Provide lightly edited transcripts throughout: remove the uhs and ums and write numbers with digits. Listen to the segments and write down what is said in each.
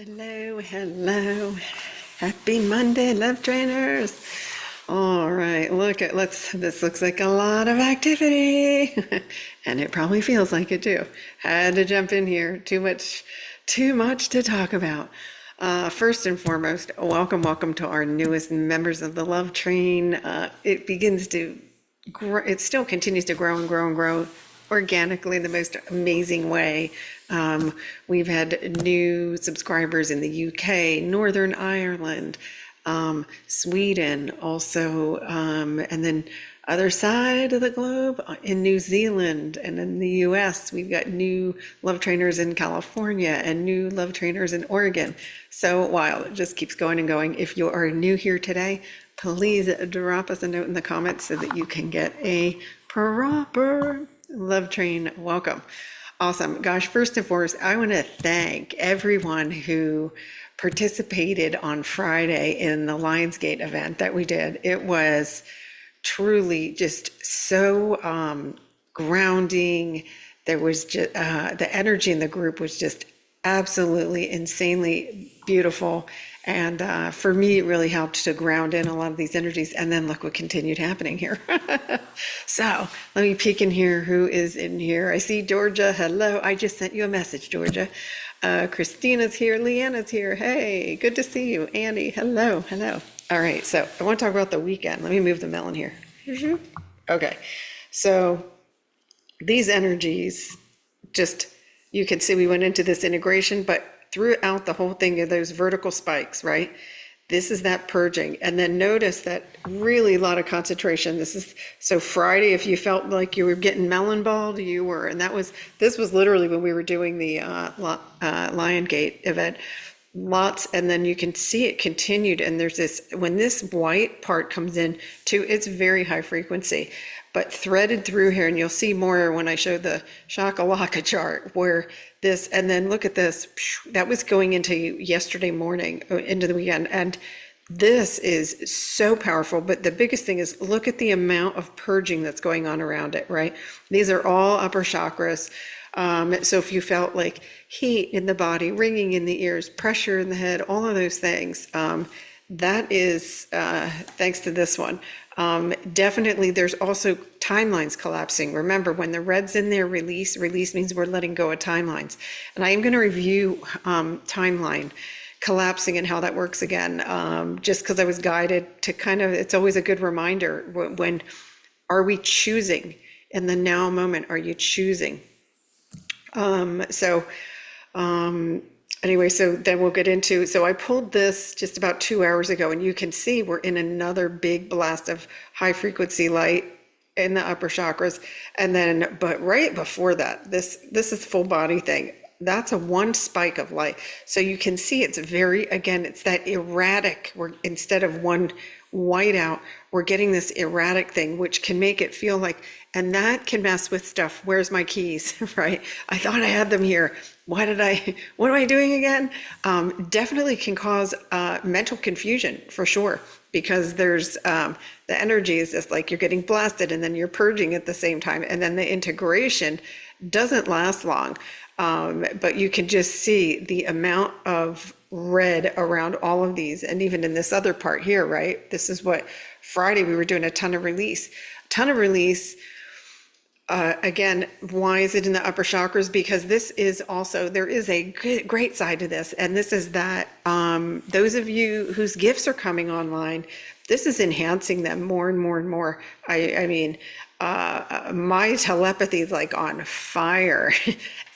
Hello, hello. Happy Monday, love trainers. All right, this looks like a lot of activity. And it probably feels like it too. Had to jump in here. Too much to talk about. First and foremost, welcome to our newest members of the Love Train. It still continues to grow and grow and grow organically in the most amazing way. We've had new subscribers in the UK, Northern Ireland, Sweden also, and then other side of the globe in New Zealand and in the US. We've got new love trainers in California and new love trainers in Oregon. So wild, it just keeps going and going. If you are new here today, please drop us a note in the comments so that you can get a proper love train welcome. Awesome. Gosh, first and foremost, I want to thank everyone who participated on Friday in the Lionsgate event that we did. It was truly just so grounding. There was just the energy in the group was just absolutely insanely beautiful. And for me, it really helped to ground in a lot of these energies. And then look what continued happening here. So let me peek in here. Who is in here? I see Georgia. Hello. I just sent you a message, Georgia. Christina's here. Leanna's here. Hey, good to see you. Annie, hello. Hello. All right. So I want to talk about the weekend. Let me move the melon here. Okay. So these energies, just, you can see we went into this integration, but throughout the whole thing of those vertical spikes, right? This is that purging. And then notice that really a lot of concentration. So Friday, if you felt like you were getting melon balled, you were. And this was literally when we were doing the Lionsgate event. Lots, and then you can see it continued. And there's when this white part comes in too, it's very high frequency. But threaded through here, and you'll see more when I show the shakalaka chart, where this, and then look at this, that was going into yesterday morning, into the weekend. And this is so powerful. But the biggest thing is look at the amount of purging that's going on around it, right? These are all upper chakras. So if you felt like heat in the body, ringing in the ears, pressure in the head, all of those things, that is thanks to this one. Definitely there's also timelines collapsing. Remember, when the red's in there, release means we're letting go of timelines. And I am going to review timeline collapsing and how that works again, just because I was guided to it's always a good reminder. When are we choosing? In the now moment, are you choosing? Anyway, so then we'll get into, so I pulled this just about 2 hours ago, and you can see we're in another big blast of high frequency light in the upper chakras. And then, but right before that, this is full body thing. That's a one spike of light. So you can see it's it's that erratic, instead of one whiteout, we're getting this erratic thing, which can make it feel like, and that can mess with stuff. Where's my keys, right? I thought I had them here. What am I doing again? Definitely can cause mental confusion for sure, because there's the energy is just like you're getting blasted and then you're purging at the same time. And then the integration doesn't last long. But you can just see the amount of red around all of these. And even in this other part here, right? This is what Friday we were doing a ton of release. Again, why is it in the upper chakras? Because this is also, there is a great side to this. And this is that those of you whose gifts are coming online, this is enhancing them more and more and more. I mean, my telepathy is like on fire.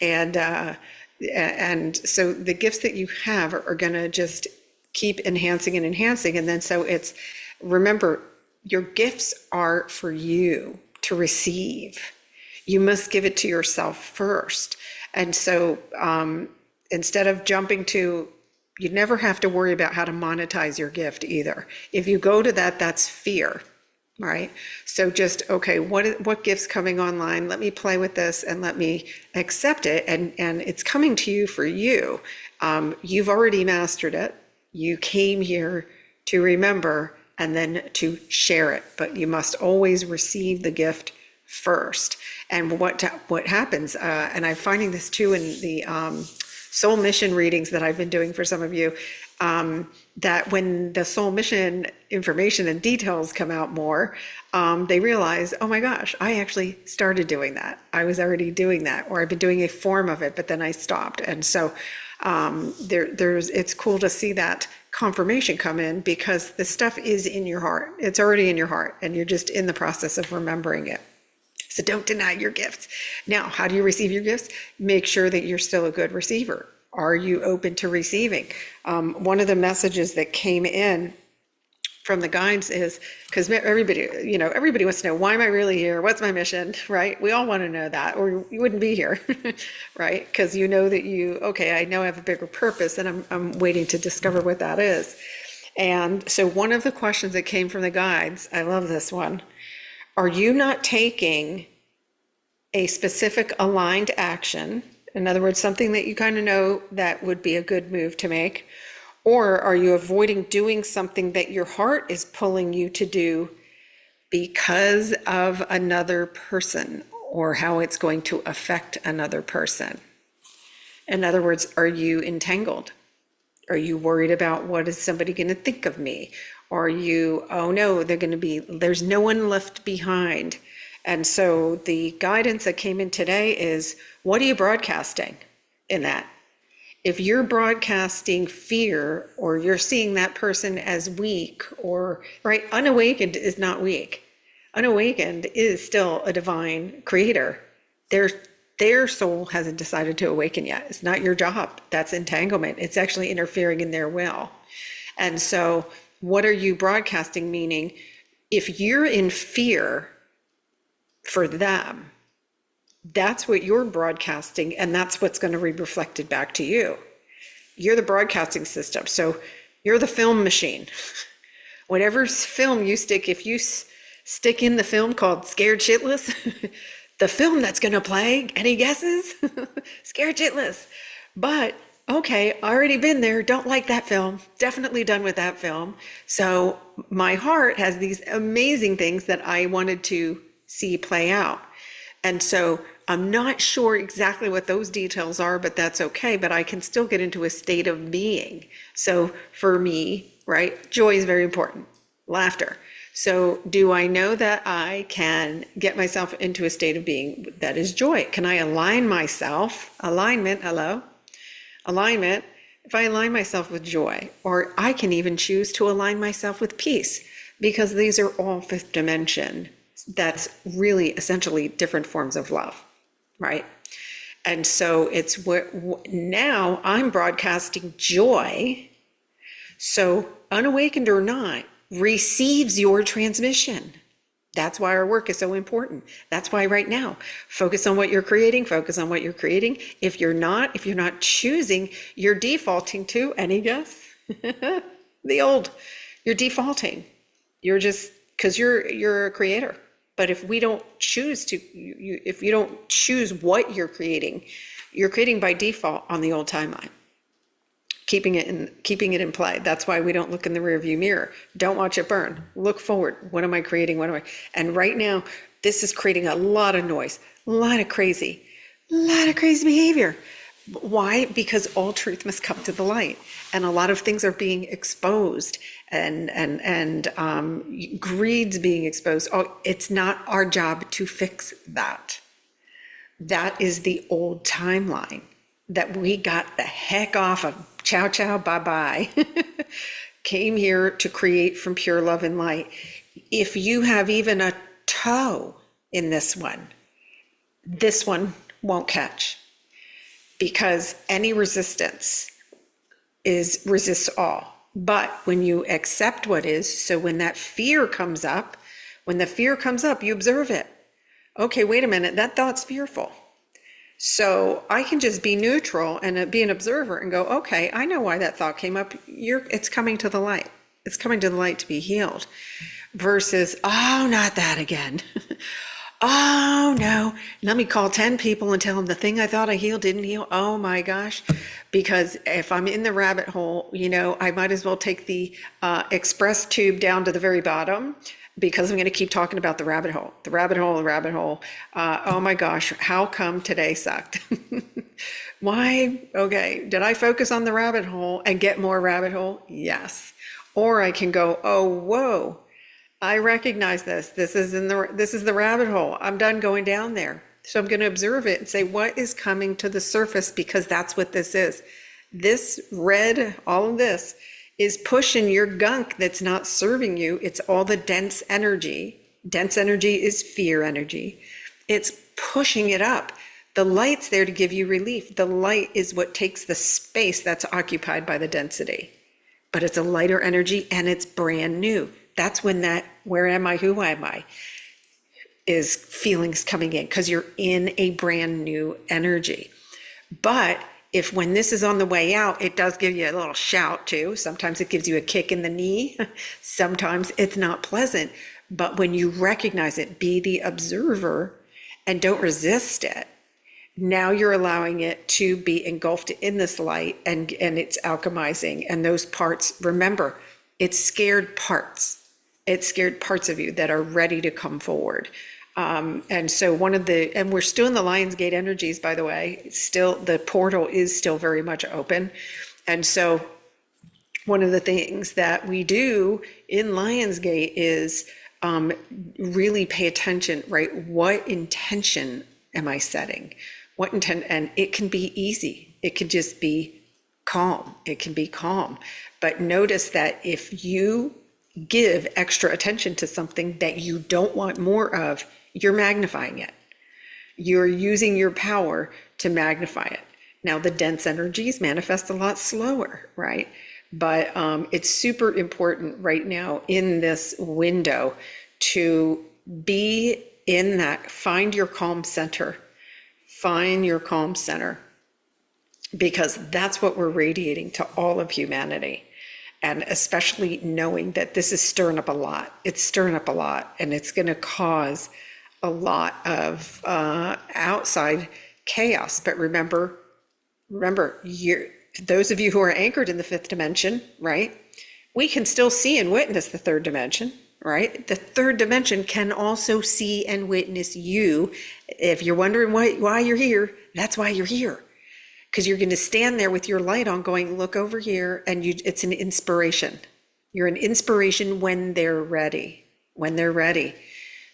And so the gifts that you have are going to just keep enhancing and enhancing. And then so remember, your gifts are for you to receive. You must give it to yourself first. And so instead of jumping to, you never have to worry about how to monetize your gift either. If you go to that, that's fear, right? So just, okay, what gift's coming online? Let me play with this and let me accept it. And it's coming to you for you. You've already mastered it. You came here to remember and then to share it, but you must always receive the gift first. And what happens, and I'm finding this too in the soul mission readings that I've been doing for some of you, that when the soul mission information and details come out more, they realize, oh my gosh, I actually started doing that. I was already doing that, or I've been doing a form of it, but then I stopped. And so it's cool to see that confirmation come in, because the stuff is in your heart. It's already in your heart, and you're just in the process of remembering it. So don't deny your gifts. Now, how do you receive your gifts? Make sure that you're still a good receiver. Are you open to receiving? One of the messages that came in from the guides is, because everybody wants to know, why am I really here? What's my mission, right? We all want to know that, or you wouldn't be here, right? Because you know that I know I have a bigger purpose, and I'm waiting to discover what that is. And so one of the questions that came from the guides, I love this one. Are you not taking a specific aligned action? In other words, something that you kind of know that would be a good move to make. Or are you avoiding doing something that your heart is pulling you to do because of another person, or how it's going to affect another person? In other words, are you entangled? Are you worried about, what is somebody going to think of me? Or are you, oh no, there's no one left behind. And so the guidance that came in today is, what are you broadcasting in that? If you're broadcasting fear, or you're seeing that person as weak, or, right, unawakened is not weak. Unawakened is still a divine creator. Their soul hasn't decided to awaken yet. It's not your job. That's entanglement. It's actually interfering in their will. And so what are you broadcasting? Meaning, if you're in fear for them, that's what you're broadcasting, and that's what's going to be reflected back to you. You're the broadcasting system. So you're the film machine. Whatever film you stick, if you stick in the film called Scared Shitless, the film that's going to play, any guesses? Scared Shitless. But okay, already been there, don't like that film, definitely done with that film. So my heart has these amazing things that I wanted to see play out. And so I'm not sure exactly what those details are, but that's okay. But I can still get into a state of being. So for me, right, joy is very important. Laughter. So do I know that I can get myself into a state of being that is joy? Can I align myself? Alignment, hello? Alignment. If I align myself with joy, or I can even choose to align myself with peace, because these are all fifth dimension. That's really essentially different forms of love, right? And so it's now I'm broadcasting joy. So unawakened or not, receives your transmission. That's why our work is so important. That's why right now, focus on what you're creating, focus on what you're creating. If you're not choosing, you're defaulting to, any guess? The old, you're defaulting. You're just, because you're a creator. But if we don't choose to, if you don't choose what you're creating by default on the old timeline, keeping it in play. That's why we don't look in the rearview mirror. Don't watch it burn. Look forward. What am I creating? And right now, this is creating a lot of noise, a lot of crazy behavior. Why? Because all truth must come to the light, and a lot of things are being exposed, and greed's being exposed. Oh, it's not our job to fix that. That is the old timeline that we got the heck off of. Ciao, ciao, bye-bye. Came here to create from pure love and light. If you have even a toe in this one won't catch. Because any resistance resists all. But when you accept what is, so when that fear comes up, you observe it. Okay, wait a minute, that thought's fearful. So I can just be neutral and be an observer and go, okay, I know why that thought came up. It's coming to the light. It's coming to the light to be healed. Versus, oh, not that again. Oh no, let me call 10 people and tell them the thing I thought I healed didn't heal. Oh my gosh. Because if I'm in the rabbit hole, I might as well take the express tube down to the very bottom, because I'm going to keep talking about the rabbit hole, the rabbit hole, the rabbit hole. Oh my gosh, how come today sucked? Why? Okay, did I focus on the rabbit hole and get more rabbit hole? Yes. Or I can go, oh, whoa, I recognize this. This is the rabbit hole. I'm done going down there. So I'm going to observe it and say, what is coming to the surface? Because that's what this is. This red, all of this is pushing your gunk that's not serving you. It's all the dense energy. Dense energy is fear energy. It's pushing it up. The light's there to give you relief. The light is what takes the space that's occupied by the density. But it's a lighter energy and it's brand new. That's when that where am I, who am I is feelings coming in, because you're in a brand new energy. But if when this is on the way out, it does give you a little shout too. Sometimes it gives you a kick in the knee. Sometimes it's not pleasant. But when you recognize it, be the observer and don't resist it. Now you're allowing it to be engulfed in this light, and it's alchemizing. And those parts, remember, it's scared parts. It's scared parts of you that are ready to come forward. And so and we're still in the Lionsgate energies, by the way. Still, the portal is still very much open. And so one of the things that we do in Lionsgate is really pay attention, right? What intention am I setting? What intent? And it can be easy. It could just be calm. It can be calm. But notice that if you give extra attention to something that you don't want more of, you're magnifying it. You're using your power to magnify it. Now, the dense energies manifest a lot slower, right? But it's super important right now in this window to be in that, find your calm center. Find your calm center, because that's what we're radiating to all of humanity. And especially knowing that this is stirring up a lot. It's stirring up a lot, and it's going to cause a lot of outside chaos. But remember, those of you who are anchored in the fifth dimension, right? We can still see and witness the third dimension, right? The third dimension can also see and witness you. If you're wondering why you're here, that's why you're here. Because you're going to stand there with your light on going, look over here, and it's an inspiration. You're an inspiration when they're ready,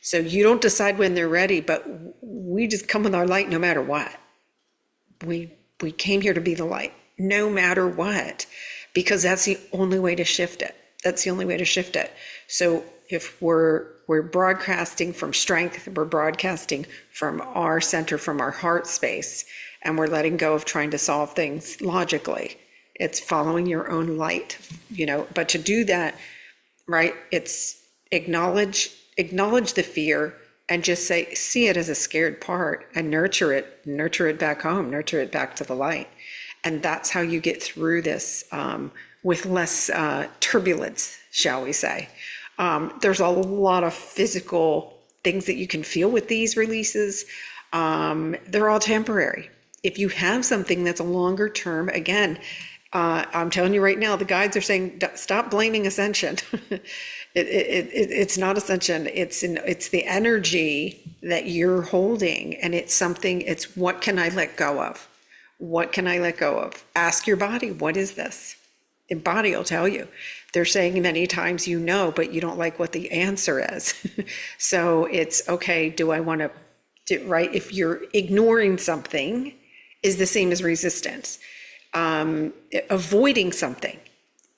So you don't decide when they're ready, but we just come with our light no matter what. We came here to be the light, no matter what, because that's the only way to shift it. So if we're broadcasting from strength, we're broadcasting from our center, from our heart space, and we're letting go of trying to solve things logically. It's following your own light, but to do that, right, it's acknowledge the fear and just see it as a scared part and nurture it back home, nurture it back to the light. And that's how you get through this with less turbulence, shall we say. There's a lot of physical things that you can feel with these releases. They're all temporary. If you have something that's a longer term, again, I'm telling you right now, the guides are saying, stop blaming Ascension. It's not Ascension. It's the energy that you're holding, and it's what can I let go of? What can I let go of? Ask your body, what is this? The body will tell you. They're saying many times but you don't like what the answer is. So it's okay, do I want to do, right? If you're ignoring something is the same as resistance. Avoiding something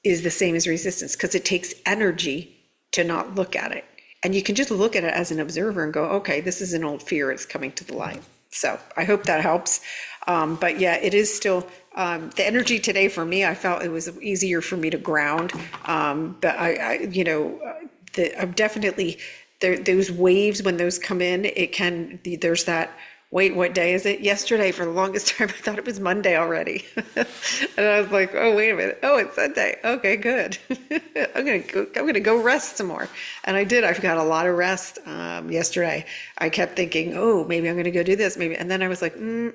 is the same as resistance, because it takes energy to not look at it. And you can just look at it as an observer and go, okay, this is an old fear, it's coming to the light. So I hope that helps. But yeah, it is still, the energy today for me, I felt it was easier for me to ground. But I'm definitely, those waves, when those come in, there's that, wait, what day is it? Yesterday, for the longest time, I thought it was Monday already. And I was like, oh, wait a minute. Oh, it's Sunday. Okay, good. I'm gonna go rest some more. And I did. I've got a lot of rest. yesterday. I kept thinking, oh, maybe I'm going to go do this, maybe. And then I was like, when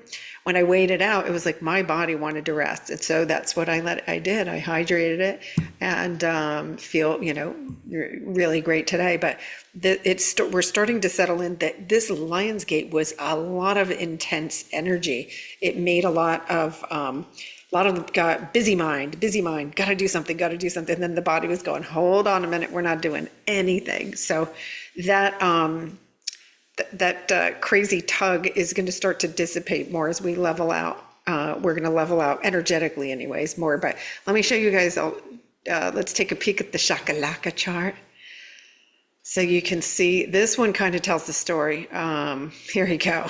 I weighed it out, it was like my body wanted to rest. And so that's what I did. I hydrated it and feel, really great today. But we're starting to settle in that this Lionsgate was a lot of intense energy. It made a lot of busy mind, gotta do something. And then the body was going, hold on a minute, we're not doing anything. So that crazy tug is going to start to dissipate more as we level out. We're going to level out energetically anyways more, but let me show you guys. Let's take a peek at the Shakalaka chart. So you can see this one kind of tells the story. Here we go.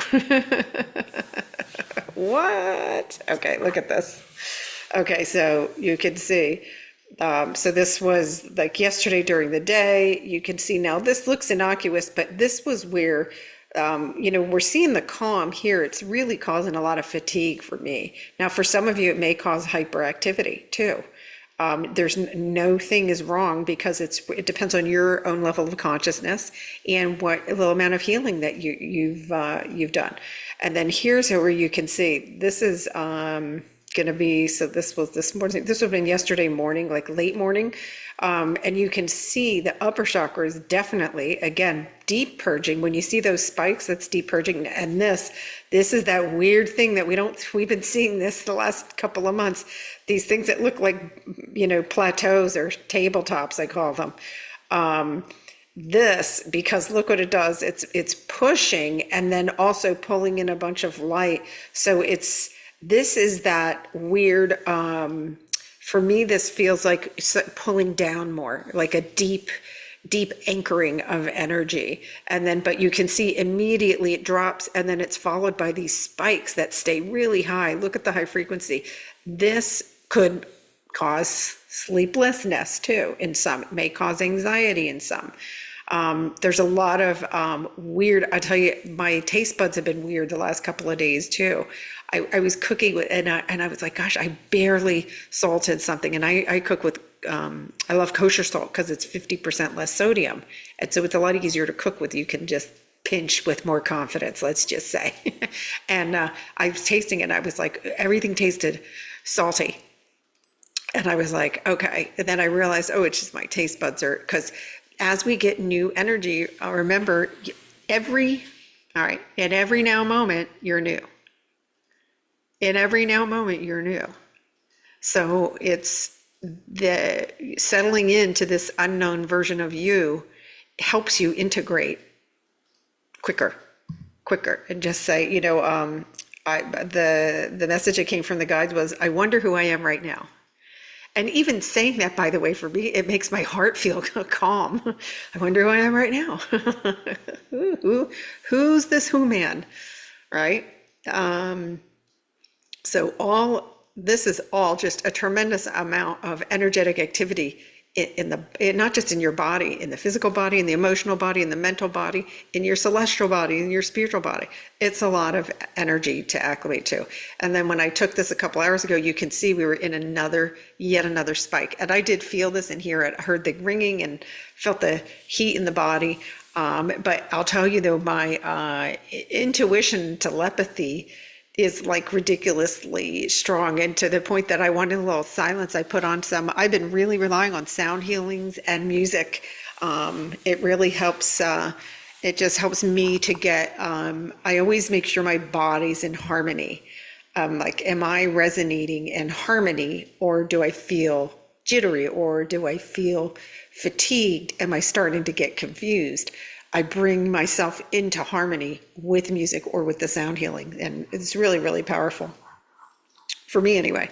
What? Okay, look at this. Okay, so you can see, so this was like yesterday during the day. You can see now this looks innocuous, but this was where, we're seeing the calm here. It's really causing a lot of fatigue for me. Now, for some of you, it may cause hyperactivity too. There's no thing is wrong because it depends on your own level of consciousness and what little amount of healing that you've done. And then here's where you can see this is going to be, so this was this morning, this would have been yesterday morning, like late morning. And you can see the upper chakra is definitely, again, deep purging. When you see those spikes, that's deep purging. And this is that weird thing that we've been seeing this the last couple of months, these things that look like, plateaus or tabletops, I call them. This, because look what it does, it's pushing and then also pulling in a bunch of light. So this is that weird, for me, this feels like pulling down more, like a deep anchoring of energy. And then, but you can see immediately it drops and then it's followed by these spikes that stay really high. Look at the high frequency. This could cause sleeplessness too in some. It may cause anxiety in some. There's a lot of weird, I tell you, my taste buds have been weird the last couple of days too. I was cooking with, and I was like, gosh, I barely salted something. And I cook with, I love kosher salt because it's 50% less sodium. And so it's a lot easier to cook with. You can just pinch with more confidence, let's just say. And I was tasting it and I was like, everything tasted salty. And I was like, okay. And then I realized, oh, it's just my taste buds are, because as we get new energy, remember at every now moment, you're new. In every now moment, you're new. So it's the settling into this unknown version of you helps you integrate quicker, and just say, the message that came from the guides was, I wonder who I am right now. And even saying that, by the way, for me, it makes my heart feel calm. I wonder who I am right now. Who's this who man, right? So this is all just a tremendous amount of energetic activity not just in your body, in the physical body, in the emotional body, in the mental body, in your celestial body, in your spiritual body. It's a lot of energy to acclimate to. And then when I took this a couple hours ago, you can see we were in yet another spike. And I did feel this in here. I heard the ringing and felt the heat in the body. But I'll tell you though, my intuition, telepathy, is like ridiculously strong, and to the point that I wanted a little silence. I put on I've been really relying on sound healings and music. It really helps, it just helps me to get, I always make sure my body's in harmony. Like, am I resonating in harmony, or do I feel jittery, or do I feel fatigued? Am I starting to get confused? I bring myself into harmony with music or with the sound healing. And it's really, really powerful for me anyway.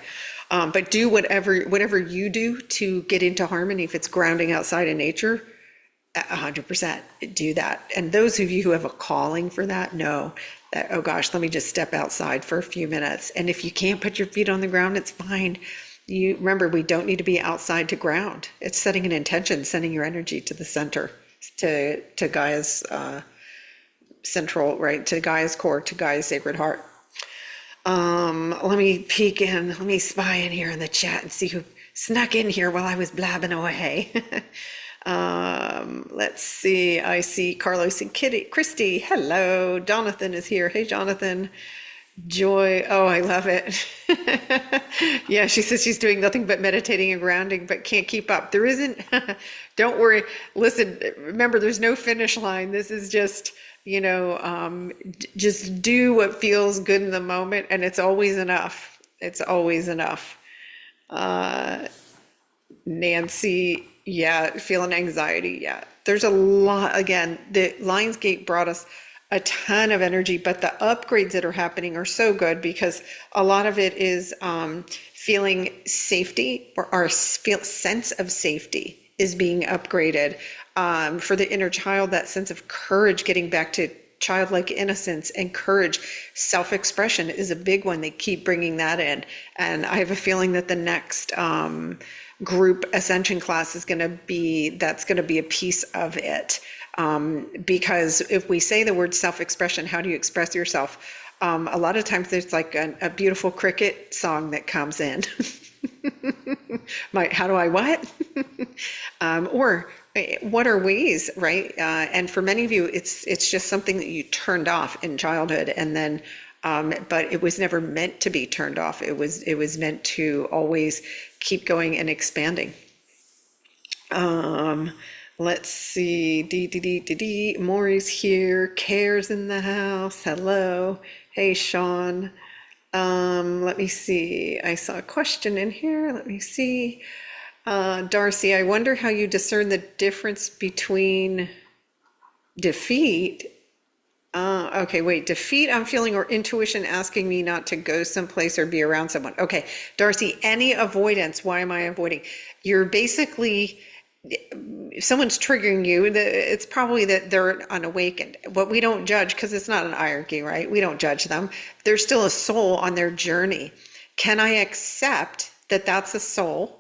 But do whatever you do to get into harmony. If it's grounding outside in nature, 100% do that. And those of you who have a calling for that, know that, oh gosh, let me just step outside for a few minutes. And if you can't put your feet on the ground, it's fine. You remember, we don't need to be outside to ground. It's setting an intention, sending your energy to the center. To Gaia's central, right, to Gaia's core, to Gaia's sacred heart. Let me peek in, let me spy in here in the chat and see who snuck in here while I was blabbing away. Let's see. I see Carlos and Kitty, Christy. Hello. Jonathan is here. Hey, Jonathan. Joy. Oh, I love it. Yeah, she says she's doing nothing but meditating and grounding, but can't keep up. There isn't, don't worry. Listen, remember, there's no finish line. This is just, just do what feels good in the moment, and it's always enough. It's always enough. Nancy, yeah, feeling anxiety. Yeah, there's a lot. Again, the Lionsgate brought us a ton of energy, but the upgrades that are happening are so good because a lot of it is feeling safety, or our sense of safety is being upgraded. For the inner child, that sense of courage, getting back to childlike innocence and courage. Self-expression is a big one. They keep bringing that in. And I have a feeling that the next group Ascension class is going to be, that's going to be a piece of it. Because if we say the word self-expression, how do you express yourself? A lot of times there's like a beautiful cricket song that comes in. How do I what? Or what are ways, right? And for many of you, it's just something that you turned off in childhood, and then, but it was never meant to be turned off. It was meant to always keep going and expanding. Let's see. Maury's here. Care's in the house. Hello. Hey, Sean. Let me see. I saw a question in here. Let me see. Darcy, I wonder how you discern the difference between defeat. Okay, wait, defeat I'm feeling, or intuition asking me not to go someplace or be around someone. Okay, Darcy, any avoidance, why am I avoiding? You're basically, if someone's triggering you, it's probably that they're unawakened. But we don't judge, because it's not an hierarchy, right? We don't judge them. They're still a soul on their journey. Can I accept that that's a soul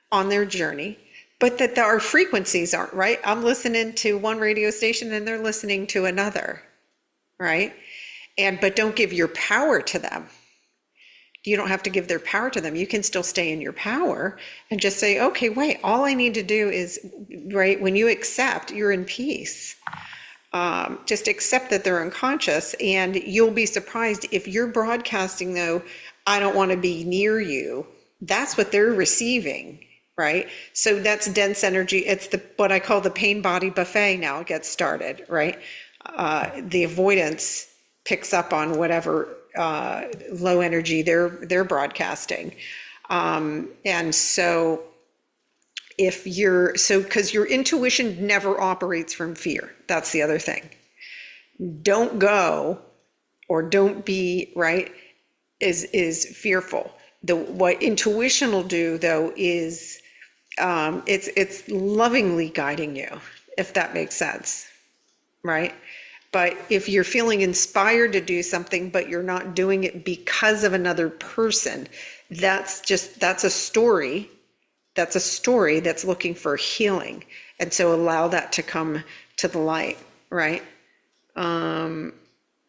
on their journey, but that our frequencies aren't right? I'm listening to one radio station and they're listening to another, right? But don't give your power to them. You don't have to give their power to them. You can still stay in your power and just say, okay, wait, all I need to do is, right, when you accept, you're in peace. Just accept that they're unconscious, and you'll be surprised if you're broadcasting, though, I don't want to be near you. That's what they're receiving, right? So that's dense energy. It's what I call the pain body buffet now gets started, right? The avoidance picks up on whatever low energy they're broadcasting. And so because your intuition never operates from fear. That's the other thing. Don't go, or don't be, right, is fearful. What intuition will do, though, is it's lovingly guiding you, if that makes sense, right? But if you're feeling inspired to do something, but you're not doing it because of another person, that's a story. That's a story that's looking for healing. And so allow that to come to the light, right? Oh,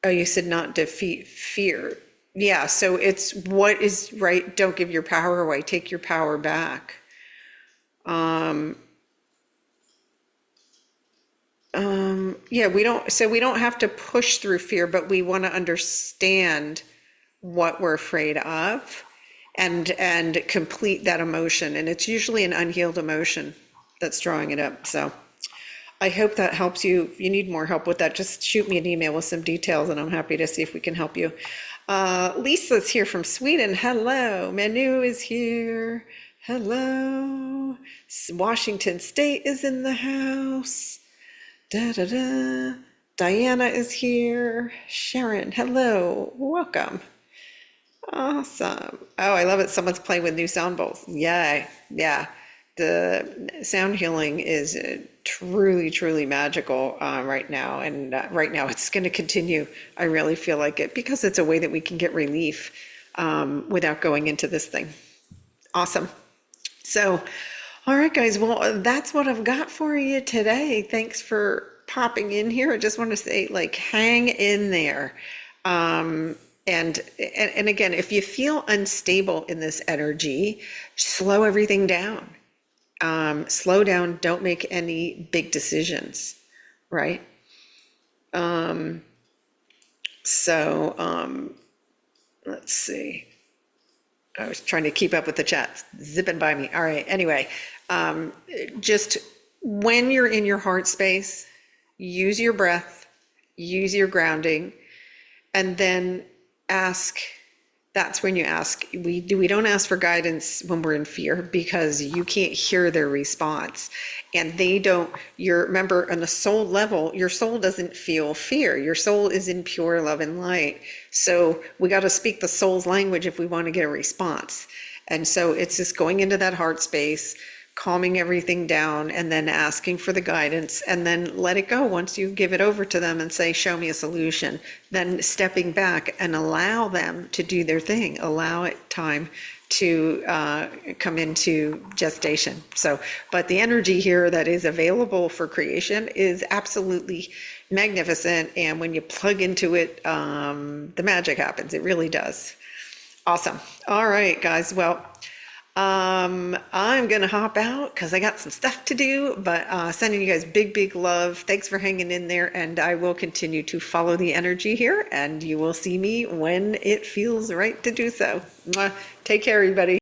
you said not defeat fear. Yeah, so it's what is right. Don't give your power away. Take your power back. Yeah, we don't have to push through fear, but we want to understand what we're afraid of and complete that emotion. And it's usually an unhealed emotion that's drawing it up. So I hope that helps you. If you need more help with that, just shoot me an email with some details and I'm happy to see if we can help you. Lisa's here from Sweden. Hello. Manu is here. Hello. Washington State is in the house. Da, da, da. Diana is here. Sharon, hello. Welcome. Awesome. Oh, I love it. Someone's playing with new sound bowls. Yay. Yeah. The sound healing is truly, truly magical right now. And right now it's going to continue. I really feel like it, because it's a way that we can get relief without going into this thing. Awesome. So, all right, guys. Well, that's what I've got for you today. Thanks for popping in here. I just want to say, like, hang in there. And again, if you feel unstable in this energy, slow everything down. Slow down, don't make any big decisions, right? So let's see. I was trying to keep up with the chat, zipping by me. All right, anyway, just when you're in your heart space, use your breath, use your grounding, and then ask. That's when you ask. We don't ask for guidance when we're in fear, because you can't hear their response, and they don't. Remember, on the soul level, your soul doesn't feel fear. Your soul is in pure love and light. So we got to speak the soul's language if we want to get a response. And so it's just going into that heart space, calming everything down, and then asking for the guidance, and then let it go. Once you give it over to them and say, show me a solution, then stepping back and allow them to do their thing, allow it time to come into gestation. So, but the energy here that is available for creation is absolutely magnificent, and when you plug into it, the magic happens. It really does. Awesome. All right, guys. Well, I'm going to hop out because I got some stuff to do, but sending you guys big love. Thanks for hanging in there, and I will continue to follow the energy here, and you will see me when it feels right to do so. Mwah. Take care, everybody.